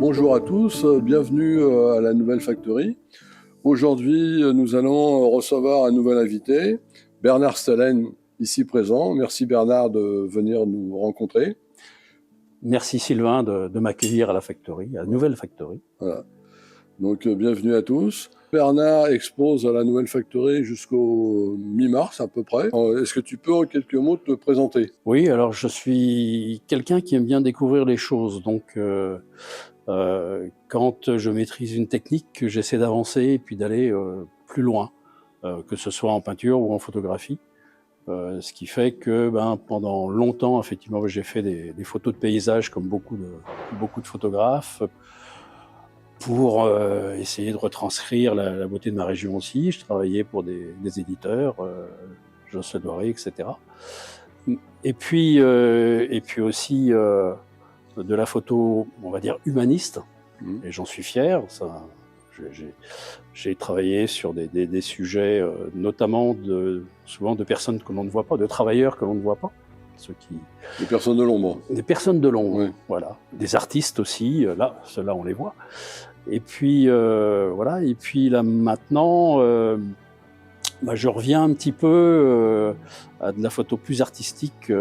Bonjour à tous, bienvenue à la Nouvelle Factory. Aujourd'hui, nous allons recevoir un nouvel invité, Bernard Stellen, ici présent. Merci Bernard de venir nous rencontrer. Merci Sylvain de m'accueillir à la Factory, à la Nouvelle Factory. Voilà. Donc bienvenue à tous. Bernard expose à la Nouvelle Factory jusqu'au mi-mars à peu près. Est-ce que tu peux en quelques mots te présenter? Oui, alors je suis quelqu'un qui aime bien découvrir les choses. Donc quand je maîtrise une technique, j'essaie d'avancer et puis d'aller plus loin, que ce soit en peinture ou en photographie. Ce qui fait que pendant longtemps, effectivement, j'ai fait des photos de paysages comme beaucoup de photographes, pour essayer de retranscrire la beauté de ma région aussi. Je travaillais pour des éditeurs, Josse Doré, etc. Et puis aussi de la photo, on va dire, humaniste, et j'en suis fier. J'ai travaillé sur des sujets, notamment souvent de personnes que l'on ne voit pas, de travailleurs que l'on ne voit pas. Des personnes de l'ombre. Des personnes de l'ombre, oui. Voilà. Des artistes aussi, là, ceux-là on les voit. Et puis voilà, et puis là maintenant, je reviens un petit peu à de la photo plus artistique,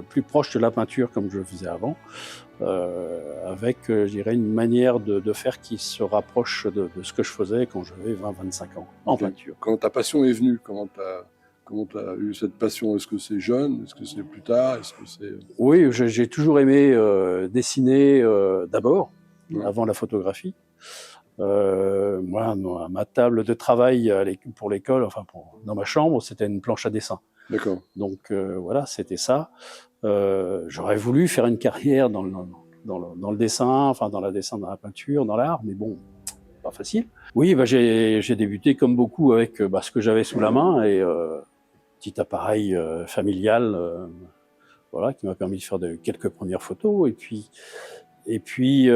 plus proche de la peinture comme je le faisais avant, avec, je dirais, une manière de faire qui se rapproche de ce que je faisais quand j'avais 20-25 ans en peinture. Quand ta passion est venue, comment tu as eu cette passion? Est-ce que c'est jeune? Est-ce que c'est plus tard? Oui, j'ai toujours aimé dessiner d'abord, avant la photographie. Moi, ma table de travail pour l'école, dans ma chambre, c'était une planche à dessin. D'accord. Donc voilà, c'était ça. J'aurais voulu faire une carrière dans le dessin, dans la peinture, dans l'art, mais bon, pas facile. Oui, j'ai débuté comme beaucoup avec ce que j'avais sous la main et petit appareil familial, voilà, qui m'a permis de faire quelques premières photos. Et puis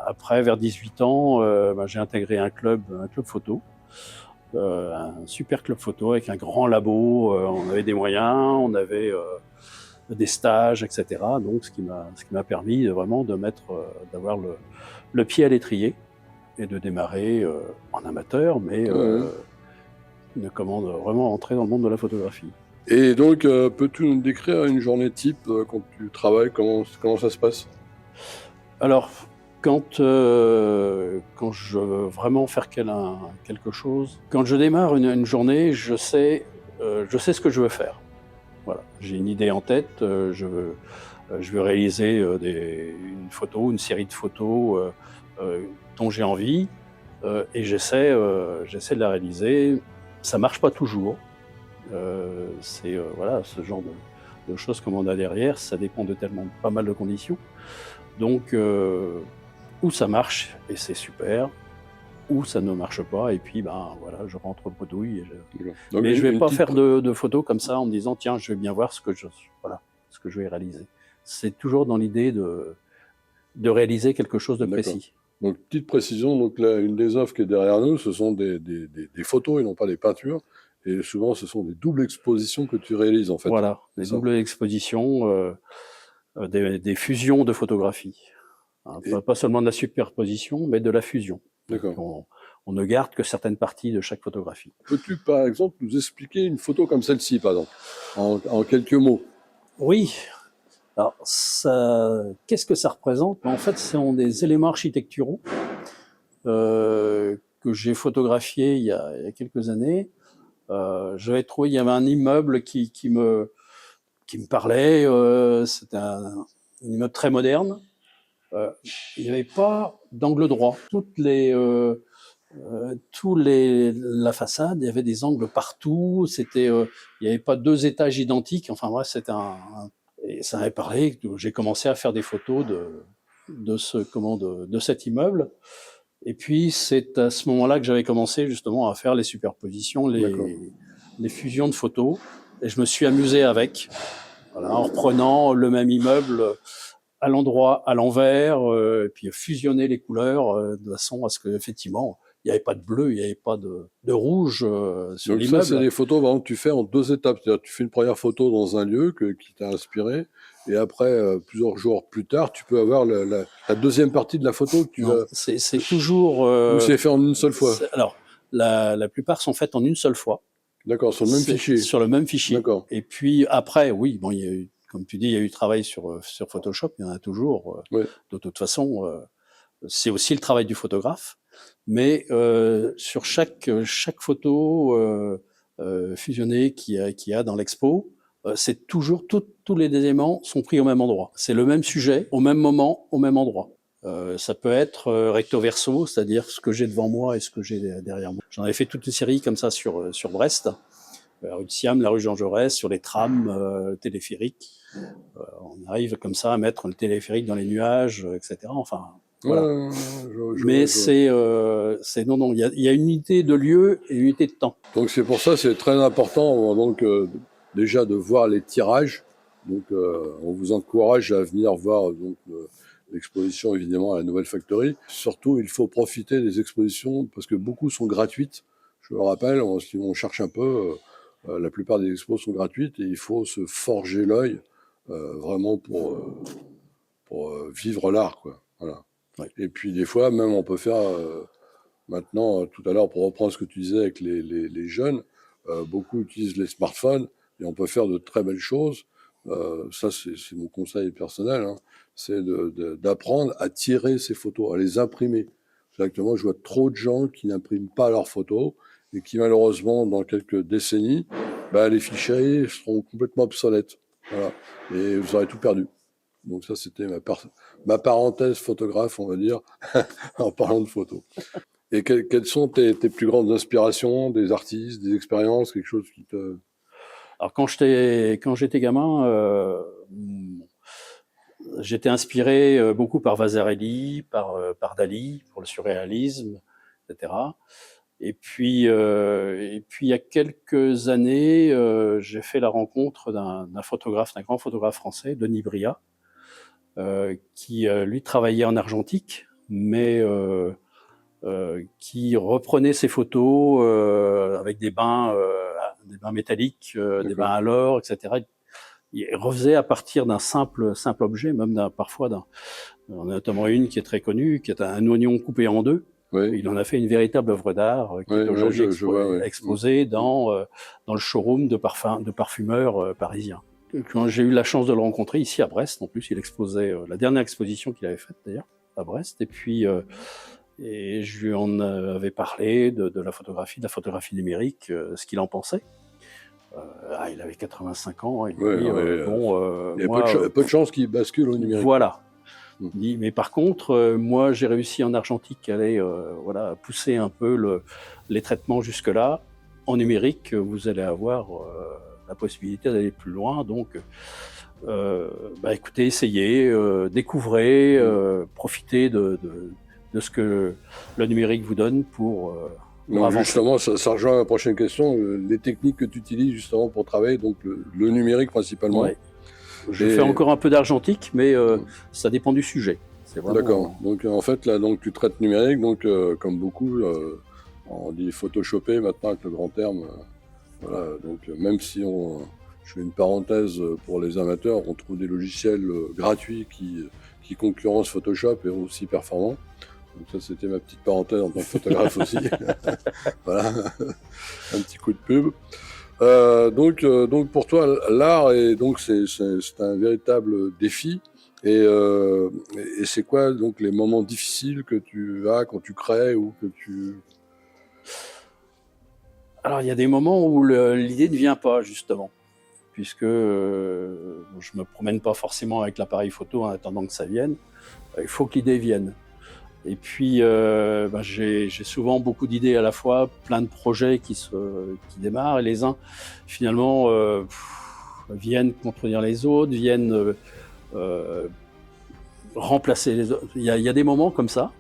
après, vers 18 ans, j'ai intégré un club photo, un super club photo avec un grand labo. On avait des moyens, on avait des stages, etc. Donc, ce qui m'a permis vraiment d'avoir le pied à l'étrier et de démarrer en amateur, mais vraiment entrer dans le monde de la photographie. Et donc, peux-tu nous décrire une journée type quand tu travailles? Comment ça se passe? Alors, quand je veux vraiment faire quelque chose, quand je démarre une journée, je sais ce que je veux faire. Voilà, j'ai une idée en tête, je veux réaliser une série de photos dont j'ai envie, et j'essaie de la réaliser. Ça marche pas toujours. Voilà, ce genre de choses comme on a derrière, ça dépend de pas mal de conditions. Donc, où ça marche et c'est super, ou ça ne marche pas et puis voilà, je rentre bredouille. Mais je vais pas faire de photos comme ça en me disant tiens, je vais bien voir ce que je vais réaliser. C'est toujours dans l'idée de réaliser quelque chose de précis. Donc petite précision, donc là, une des offres qui est derrière nous, ce sont des photos et non pas des peintures. Et souvent, ce sont des doubles expositions que tu réalises en fait. Voilà, des doubles expositions, des fusions de photographies. Pas seulement de la superposition, mais de la fusion. D'accord. On ne garde que certaines parties de chaque photographie. Peux-tu, par exemple, nous expliquer une photo comme celle-ci, par exemple, en quelques mots? Oui. Alors, qu'est-ce que ça représente? En fait, ce sont des éléments architecturaux que j'ai photographiés il y a quelques années. J'avais trouvé, il y avait un immeuble qui me parlait. C'était un immeuble très moderne. Il n'y avait pas d'angle droit. La façade, il y avait des angles partout. Il n'y avait pas deux étages identiques. Enfin bref, et ça m'avait parlé. J'ai commencé à faire des photos de cet immeuble. Et puis c'est à ce moment-là que j'avais commencé justement à faire les superpositions, les fusions de photos. Et je me suis amusé avec, voilà, en reprenant le même immeuble à l'endroit, à l'envers, et puis fusionner les couleurs de façon à ce que effectivement il n'y avait pas de bleu, il n'y avait pas de rouge sur Donc ça, c'est l'immeuble. des photos par exemple, que tu fais en 2 étapes. C'est-à-dire tu fais une première photo dans un lieu qui t'a inspiré, et après, plusieurs jours plus tard, tu peux avoir la deuxième partie de la photo que tu Non, vas... c'est toujours... Ou c'est fait en une seule fois? Alors, la plupart sont faites en une seule fois. D'accord, sur le même fichier? Sur le même fichier. D'accord. Et puis après, oui, bon, il y a eu, comme tu dis, il y a eu travail sur Photoshop, il y en a toujours. Ouais. De toute façon, c'est aussi le travail du photographe. Mais sur chaque photo fusionnée qu'il y a dans l'expo, c'est toujours, tous les éléments sont pris au même endroit. C'est le même sujet, au même moment, au même endroit. Ça peut être recto verso, c'est-à-dire ce que j'ai devant moi et ce que j'ai derrière moi. J'en avais fait toute une série comme ça sur Brest, la rue de Siam, la rue Jean Jaurès, sur les trams, téléphériques. On arrive comme ça à mettre le téléphérique dans les nuages, etc. Enfin, voilà. Mais c'est non, il y a une unité de lieu et une unité de temps. Donc c'est pour ça, c'est très important donc déjà de voir les tirages. Donc on vous encourage à venir voir donc l'exposition évidemment à la Nouvelle Factory. Surtout, il faut profiter des expositions parce que beaucoup sont gratuites. Je le rappelle, si on cherche un peu, la plupart des expos sont gratuites et il faut se forger l'œil vraiment pour vivre l'art, quoi. Voilà. Ouais. Et puis des fois, même on peut faire maintenant, tout à l'heure, pour reprendre ce que tu disais avec les jeunes, beaucoup utilisent les smartphones et on peut faire de très belles choses. Ça, c'est mon conseil personnel, hein. C'est d'apprendre à tirer ces photos, à les imprimer. Exactement, je vois trop de gens qui n'impriment pas leurs photos et qui, malheureusement, dans quelques décennies, les fichiers seront complètement obsolètes. Voilà. Et vous aurez tout perdu. Donc ça, c'était ma parenthèse photographe, on va dire, en parlant de photos. Et quelles sont tes plus grandes inspirations, des artistes, des expériences, quelque chose qui te... Alors quand j'étais gamin, j'étais inspiré beaucoup par Vasarely, par Dali pour le surréalisme, etc. Et puis il y a quelques années, j'ai fait la rencontre d'un grand photographe français, Denis Bria, qui lui travaillait en argentique, mais qui reprenait ses photos avec des bains métalliques, des bains à l'or, etc. Il refaisait à partir d'un simple objet, même parfois on a notamment une qui est très connue, qui est un oignon coupé en deux. Oui. Il en a fait une véritable œuvre d'art qui est aujourd'hui exposée dans le showroom de parfumeurs parisiens. Quand j'ai eu la chance de le rencontrer ici à Brest, en plus, il exposait la dernière exposition qu'il avait faite d'ailleurs à Brest, et puis et je lui en avais parlé de la photographie numérique, ce qu'il en pensait. Il avait 85 ans, il y a peu de chances qu'il bascule au numérique. Voilà. Mais par contre, moi, j'ai réussi en argentique à aller pousser un peu les traitements jusque-là. En numérique, vous allez avoir la possibilité d'aller plus loin. Donc, écoutez, essayez, découvrez, profitez de ce que le numérique vous donne pour avancer. Justement, ça rejoint la prochaine question. Les techniques que tu utilises justement pour travailler, donc le numérique principalement. Ouais. Je fais encore un peu d'argentique, mais ça dépend du sujet. D'accord. Donc en fait, là, donc tu traites numérique, donc comme beaucoup, on dit photoshopper maintenant avec le grand terme. Voilà. Donc même si je fais une parenthèse pour les amateurs, on trouve des logiciels gratuits qui concurrencent Photoshop et aussi performants. Donc ça, c'était ma petite parenthèse en tant que photographe aussi. Voilà, un petit coup de pub. Donc pour toi, l'art c'est un véritable défi. Et c'est quoi donc les moments difficiles que tu as quand tu crées ou que tu... Alors il y a des moments où l'idée ne vient pas justement, puisque je me promène pas forcément avec l'appareil photo en attendant que ça vienne. Il faut que l'idée vienne. Et puis j'ai souvent beaucoup d'idées à la fois, plein de projets qui démarrent, et les uns finalement viennent contredire les autres, viennent remplacer les autres. Il y a des moments comme ça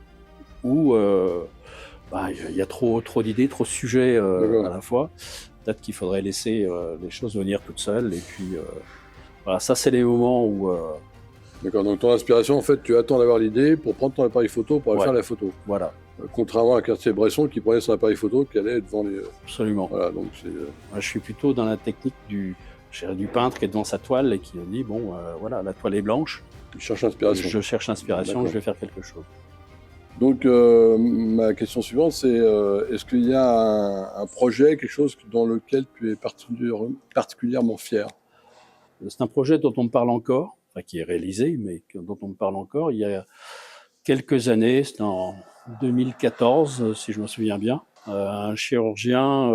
où il y a trop d'idées, trop de sujets à la fois. Peut-être qu'il faudrait laisser les choses venir toutes seules. Et puis voilà, ça c'est les moments où... D'accord, donc ton inspiration, en fait, tu attends d'avoir l'idée pour prendre ton appareil photo pour aller faire la photo. Voilà. Contrairement à Cartier-Bresson qui prenait son appareil photo qui allait devant les... Absolument. Voilà, donc Moi, je suis plutôt dans la technique du peintre qui est devant sa toile et qui dit, bon, voilà, la toile est blanche. il cherche l'inspiration. Je cherche l'inspiration, D'accord. je vais faire quelque chose. Donc, ma question suivante, c'est est-ce qu'il y a un projet, quelque chose dans lequel tu es particulièrement fier? C'est un projet dont on me parle encore, enfin, qui est réalisé, mais dont on me parle encore. Il y a quelques années, c'était en 2014, si je me souviens bien, un chirurgien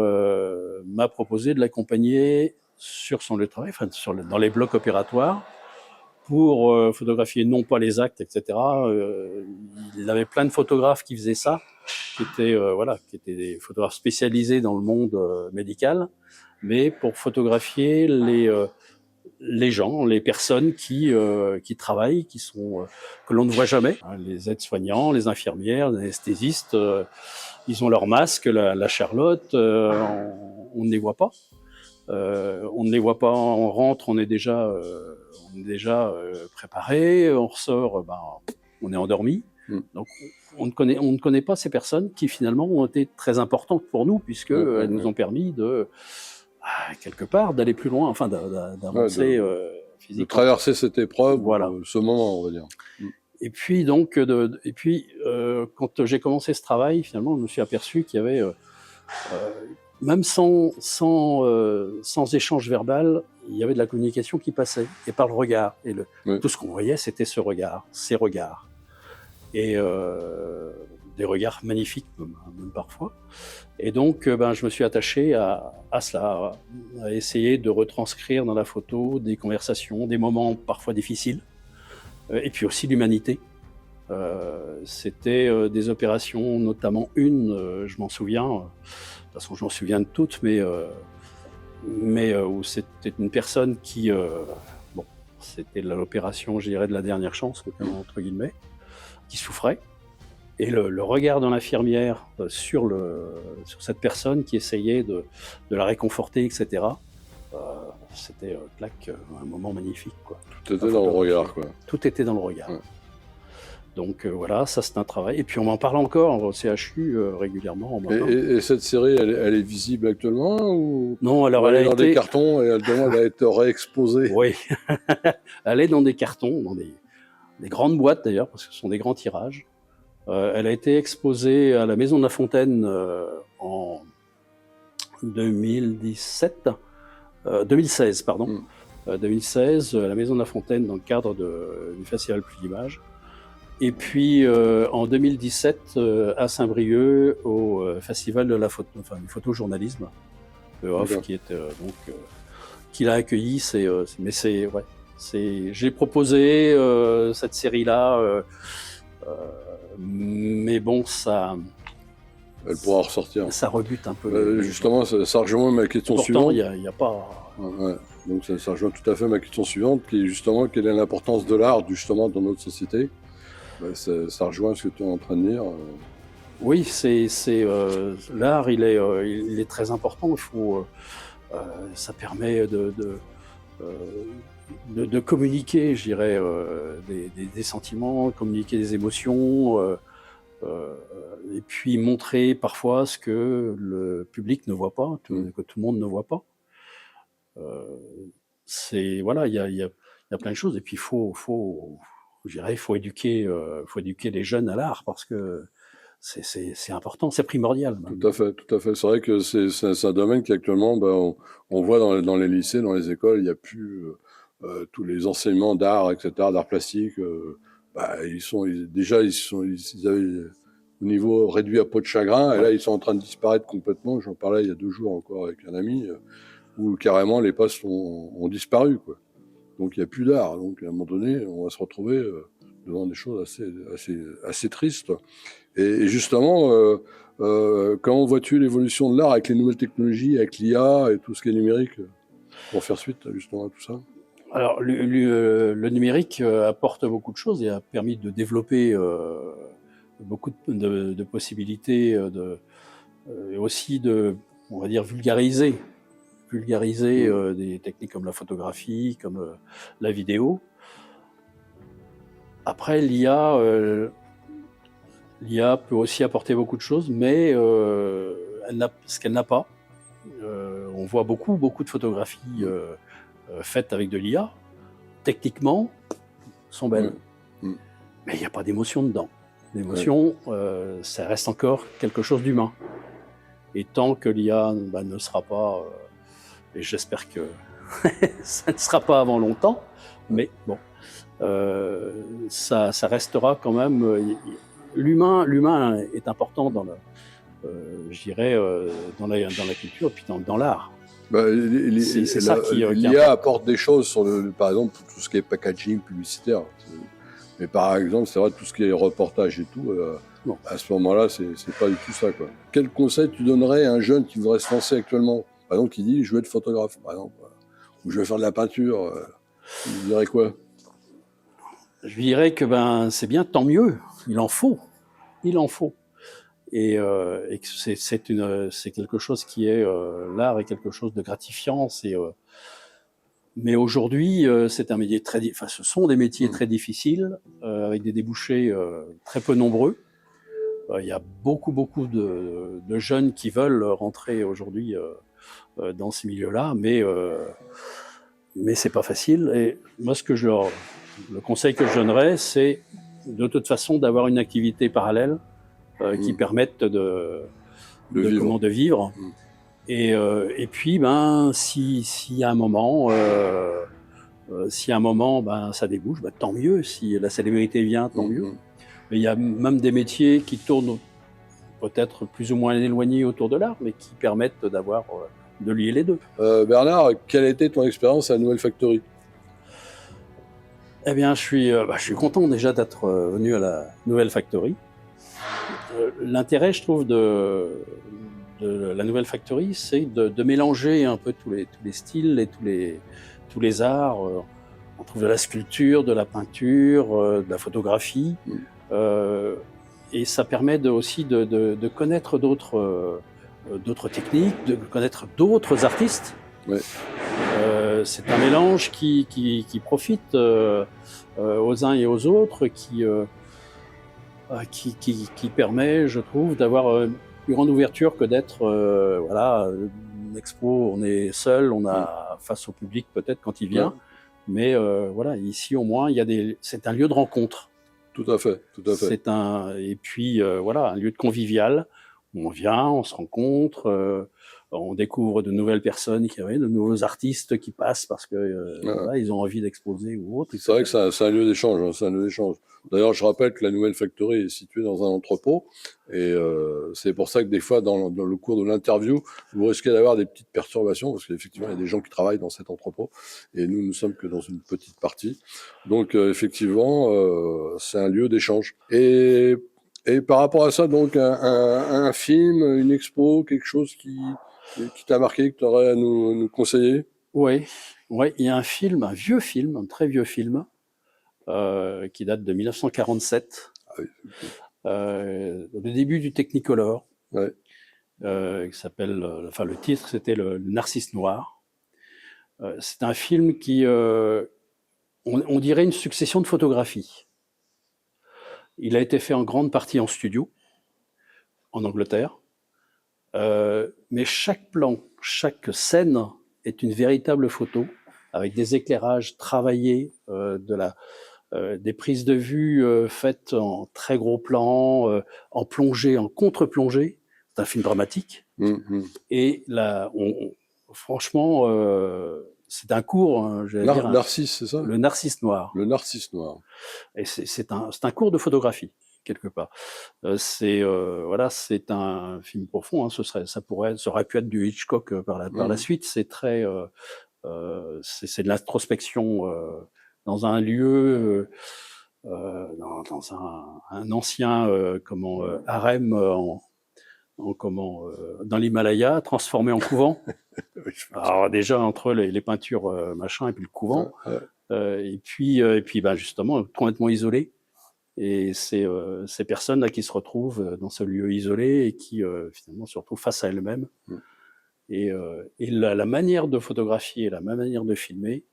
m'a proposé de l'accompagner sur son lieu de travail, enfin, dans les blocs opératoires, pour photographier non pas les actes, etc. Il avait plein de photographes qui faisaient ça, qui étaient des photographes spécialisés dans le monde médical, mais pour photographier les gens, les personnes qui travaillent, que l'on ne voit jamais. Les aides-soignants, les infirmières, les anesthésistes, ils ont leur masque, la Charlotte, on ne les voit pas. On ne les voit pas, on rentre, on est déjà préparé, on ressort, on est endormi. Donc on ne connaît pas ces personnes qui finalement ont été très importantes pour nous puisque elles nous ont permis de quelque part d'aller plus loin, enfin d'avancer physiquement. De traverser cette épreuve, voilà. Ce moment, on va dire. Et puis donc, quand j'ai commencé ce travail, finalement, je me suis aperçu qu'il y avait même sans échange verbal, il y avait de la communication qui passait, et par le regard. Et tout ce qu'on voyait, c'était ces regards. Et des regards magnifiques, même parfois. Et donc, je me suis attaché à cela, à essayer de retranscrire dans la photo des conversations, des moments parfois difficiles, et puis aussi l'humanité. C'était des opérations, notamment une, je m'en souviens, de toute façon je m'en souviens de toutes, mais où c'était une personne qui, c'était l'opération, je dirais, de la dernière chance, entre guillemets, qui souffrait. Et le regard de l'infirmière sur cette personne qui essayait de la réconforter, etc., c'était un moment magnifique, quoi. Tout était dans le regard, quoi. Tout était dans le regard. Ouais. Donc voilà, ça c'est un travail. Et puis on m'en parle encore au CHU régulièrement. Et cette série, elle est visible actuellement ou... Non, alors elle est dans des cartons et elle demande à être réexposée. Oui, elle est dans des cartons, dans des grandes boîtes d'ailleurs, parce que ce sont des grands tirages. Elle a été exposée à la Maison de la Fontaine en 2016, pardon. 2016, à la Maison de la Fontaine dans le cadre du Festival Plus d'Images. Et puis en 2017 à Saint-Brieuc au Festival de la photo, du photojournalisme, qui l'a accueilli. J'ai proposé cette série-là. Mais bon, ça... Elle pourra ressortir. Ça rebute un peu. Justement, ça rejoint ma question suivante. Pourtant, il n'y a pas... Ouais. Donc ça rejoint tout à fait ma question suivante, qui est justement, quelle est l'importance de l'art, justement, dans notre société? Ça rejoint ce que tu es en train de dire. Oui, l'art, il est très important. Ça permet de communiquer, je dirais, des sentiments, communiquer des émotions, et puis montrer parfois ce que le public ne voit pas, que tout le monde ne voit pas. Il y a plein de choses. Et puis il faut éduquer les jeunes à l'art parce que c'est important, c'est primordial. Même. Tout à fait. C'est vrai que c'est un domaine qui actuellement, on voit dans les lycées, dans les écoles, il n'y a plus tous les enseignements d'art, etc., d'art plastique. Ils avaient au niveau réduit à peau de chagrin, et là ils sont en train de disparaître complètement. J'en parlais il y a 2 jours encore avec un ami, où carrément les postes ont disparu, quoi. Donc il n'y a plus d'art. Donc à un moment donné, on va se retrouver devant des choses assez tristes. Et justement, comment vois-tu l'évolution de l'art avec les nouvelles technologies, avec l'IA et tout ce qui est numérique, pour faire suite justement à tout ça? Alors le numérique apporte beaucoup de choses et a permis de développer beaucoup de possibilités, et aussi on va dire, vulgariser des techniques comme la photographie, comme la vidéo. Après, l'IA, L'IA peut aussi apporter beaucoup de choses, mais ce qu'elle n'a pas, on voit beaucoup de photographies faites avec de l'IA, techniquement, sont belles. Ouais. Mais il n'y a pas d'émotion dedans. L'émotion, ça reste encore quelque chose d'humain. Et tant que l'IA ne sera pas, et j'espère que ça ne sera pas avant longtemps, mais bon, ça restera quand même. L'humain est important dans je dirais, dans la culture, puis dans l'art. Bah, C'est ça qui l'IA apporte des choses sur par exemple, tout ce qui est packaging publicitaire. Mais par exemple, c'est vrai, tout ce qui est reportage et tout, à ce moment-là, c'est pas du tout ça, quoi. Quel conseil tu donnerais à un jeune qui voudrait se lancer actuellement? Par exemple, qui dit, je veux être photographe, par exemple, ou je veux faire de la peinture, tu lui dirais quoi? Je lui dirais que c'est bien, tant mieux, il en faut. Et que c'est quelque chose qui est l'art est quelque chose de gratifiant. Mais aujourd'hui, c'est un métier ce sont des métiers très difficiles avec des débouchés très peu nombreux. Il y a beaucoup de jeunes qui veulent rentrer aujourd'hui dans ces milieux-là, mais c'est pas facile. Et moi, le conseil que je donnerais, c'est de toute façon d'avoir une activité parallèle qui permette de vivre. Et puis, si à un moment, ça débouche, tant mieux. Si la célébrité vient, tant mieux. Mais il y a même des métiers qui tournent peut-être plus ou moins éloignés autour de l'art, mais qui permettent de lier les deux. Bernard, quelle a été ton expérience à la Nouvelle Factory? Eh bien, je suis content déjà d'être venu à la Nouvelle Factory. L'intérêt, je trouve, de la Nouvelle Factory, c'est de mélanger un peu tous les styles et tous les arts. On trouve de la sculpture, de la peinture, de la photographie. Et ça permet aussi de connaître d'autres techniques, de connaître d'autres artistes. Ouais. C'est un mélange qui profite aux uns et aux autres, qui permet, je trouve, d'avoir une plus grande ouverture que d'être une expo, on est seul, on a face au public peut-être quand il vient, mais ici au moins c'est un lieu de rencontre. Tout à fait. Et puis un lieu de convivial où on vient, on se rencontre, on découvre de nouvelles personnes, de nouveaux artistes qui passent parce que ils ont envie d'exposer ou autre. C'est vrai que c'est un lieu d'échange. D'ailleurs, je rappelle que la Nouvelle Factory est située dans un entrepôt, et c'est pour ça que des fois, dans le cours de l'interview, vous risquez d'avoir des petites perturbations, parce qu'effectivement, il y a des gens qui travaillent dans cet entrepôt, et nous sommes que dans une petite partie. Donc, effectivement, c'est un lieu d'échange. Et par rapport à ça, donc, un film, une expo, quelque chose qui t'a marqué, que tu aurais à nous conseiller? Oui, il y a un vieux film, un très vieux film, qui date de 1947, le début du Technicolor, qui s'appelle, le titre c'était le Narcisse Noir. C'est un film qui, on dirait une succession de photographies. Il a été fait en grande partie en studio, en Angleterre, mais chaque plan, chaque scène est une véritable photo, avec des éclairages travaillés, des prises de vue faites en très gros plan, en plongée, en contre-plongée. C'est un film dramatique. Et là, franchement, c'est un cours. Narcisse, c'est ça? Le Narcisse Noir. Le Narcisse Noir. Et c'est un cours de photographie, quelque part. C'est un film profond. Ça aurait pu être du Hitchcock par la suite. C'est très, c'est de l'introspection dans un lieu, dans un ancien harem dans l'Himalaya, transformé en couvent. Alors déjà entre les peintures et puis le couvent, et puis justement complètement isolé. Et ces personnes là qui se retrouvent dans ce lieu isolé et qui finalement se retrouvent face à elles-mêmes. Et la manière de photographier, la manière de filmer,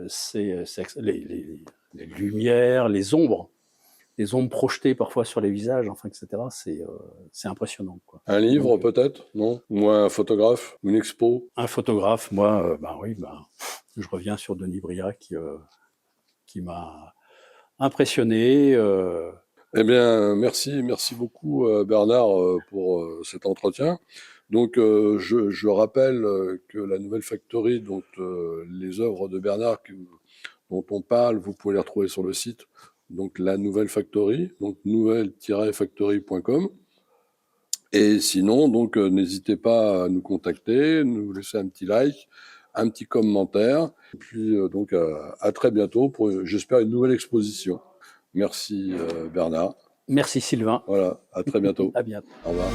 c'est les lumières, les ombres des ombres projetées parfois sur les visages, enfin, etc. C'est impressionnant, quoi. Un livre Donc, peut-être, non? Ou un photographe, une expo? un photographe, moi, oui, je reviens sur Denis Briac qui m'a impressionné. Eh bien, merci beaucoup Bernard pour cet entretien. Donc, je rappelle que la Nouvelle Factory, dont les œuvres de Bernard dont on parle, vous pouvez les retrouver sur le site. Donc, la Nouvelle Factory, donc nouvelle-factory.com. Et sinon, donc, n'hésitez pas à nous contacter, nous laisser un petit like, un petit commentaire. Et puis, donc, à très bientôt pour, j'espère, une nouvelle exposition. Merci Bernard. Merci Sylvain. Voilà, à très bientôt. À bientôt. Au revoir.